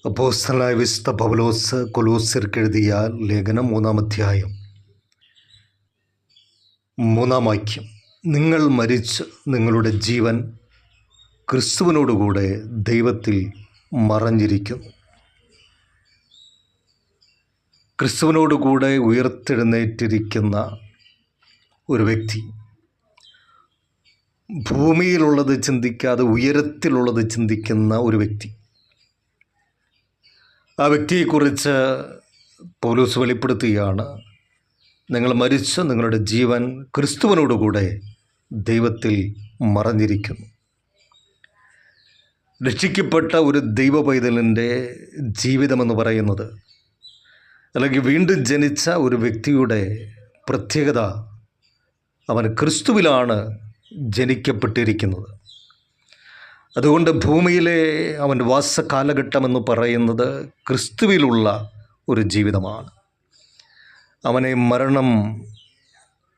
അപ്പോസ്തലനായ വിശുദ്ധ പൗലോസ് കൊലോസ്യർക്കെഴുതിയ ലേഖനം 3-ാം അധ്യായം 3-ാം വാക്യം. നിങ്ങൾ മരിച്ച് നിങ്ങളുടെ ജീവൻ ക്രിസ്തുവിനോടുകൂടെ ദൈവത്തിൽ മറഞ്ഞിരിക്കുന്നു. ക്രിസ്തുവിനോടുകൂടെ ഉയർത്തെഴുന്നേറ്റിരിക്കുന്ന ഒരു വ്യക്തി ഭൂമിയിലുള്ളത് ചിന്തിക്കാതെ ഉയരത്തിലുള്ളത് ചിന്തിക്കുന്ന ഒരു വ്യക്തി. ആ വ്യക്തിയെക്കുറിച്ച് പൗലോസ് വെളിപ്പെടുത്തുകയാണ്. നിങ്ങൾ മരിച്ച് നിങ്ങളുടെ ജീവൻ ക്രിസ്തുവിനോടുകൂടെ ദൈവത്തിൽ മറഞ്ഞിരിക്കുന്നു. രക്ഷിക്കപ്പെട്ട ഒരു ദൈവ പൈതലിൻ്റെ ജീവിതമെന്ന് പറയുന്നത്, അല്ലെങ്കിൽ വീണ്ടും ജനിച്ച ഒരു വ്യക്തിയുടെ പ്രത്യേകത, അവൻ ക്രിസ്തുവിലാണ് ജനിക്കപ്പെട്ടിരിക്കുന്നത്. അതുകൊണ്ട് ഭൂമിയിലെ അവൻ്റെ വാസകാലഘട്ടമെന്ന് പറയുന്നത് ക്രിസ്തുവിലുള്ള ഒരു ജീവിതമാണ്. അവനെ മരണം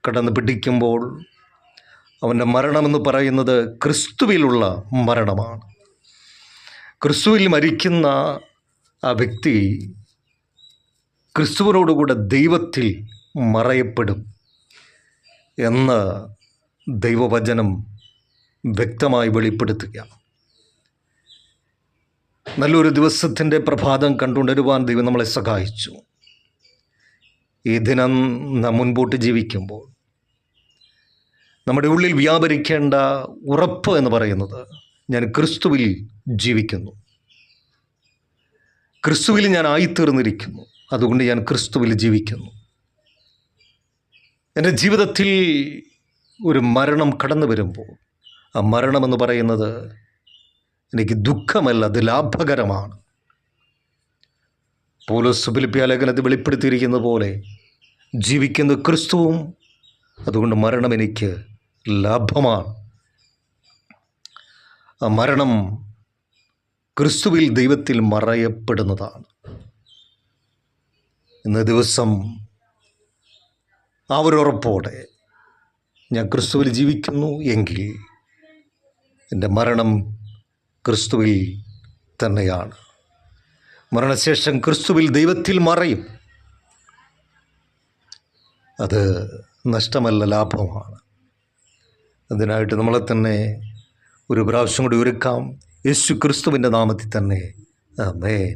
കടന്ന് പിടിക്കുമ്പോൾ അവൻ്റെ മരണമെന്ന് പറയുന്നത് ക്രിസ്തുവിലുള്ള മരണമാണ്. ക്രിസ്തുവിൽ മരിക്കുന്ന ആ വ്യക്തി ക്രിസ്തുവിനോടുകൂടെ ദൈവത്തിൽ മറയപ്പെടും എന്ന് ദൈവവചനം വ്യക്തമായി വെളിപ്പെടുത്തുക. നല്ലൊരു ദിവസത്തിൻ്റെ പ്രഭാതം കണ്ടുകൊണ്ടുവരുവാൻ ദൈവം നമ്മളെ സഹായിച്ചു. ഈ ദിനം നാം മുൻപോട്ട് ജീവിക്കുമ്പോൾ നമ്മുടെ ഉള്ളിൽ വ്യാപരിക്കേണ്ട ഉറപ്പ് എന്ന് പറയുന്നത്, ഞാൻ ക്രിസ്തുവിൽ ജീവിക്കുന്നു, ക്രിസ്തുവിൽ ഞാൻ ആയിത്തീർന്നിരിക്കുന്നു, അതുകൊണ്ട് ഞാൻ ക്രിസ്തുവിൽ ജീവിക്കുന്നു. എൻ്റെ ജീവിതത്തിൽ ഒരു മരണം കടന്നു വരുമ്പോൾ ആ മരണമെന്ന് പറയുന്നത് എനിക്ക് ദുഃഖമല്ല, അത് ലാഭകരമാണ്. പൗലോസ് ഫിലിപ്പിയ ലേഖനത്തിൽ വെളിപ്പെടുത്തിയിരിക്കുന്ന പോലെ ജീവിക്കുന്ന ക്രിസ്തുവും, അതുകൊണ്ട് മരണം എനിക്ക് ലാഭമാണ്. ആ മരണം ക്രിസ്തുവിൽ ദൈവത്തിൽ മറയപ്പെടുന്നതാണ്. ഇന്ന് ദിവസം ആ ഒരു ഉറപ്പോടെ ഞാൻ ക്രിസ്തുവിൽ ജീവിക്കുന്നു എങ്കിൽ എൻ്റെ മരണം ക്രിസ്തുവിൽ തന്നെയാണ്. മരണശേഷം ക്രിസ്തുവിൽ ദൈവത്തിൽ മറയും. അത് നഷ്ടമല്ല, ലാഭമാണ്. അതിനായിട്ട് നമ്മളെ തന്നെ ഒരു പ്രാവശ്യം കൂടി ഒരുക്കാം. യേശു ക്രിസ്തുവിൻ്റെ നാമത്തിൽ തന്നെ ആമേൻ.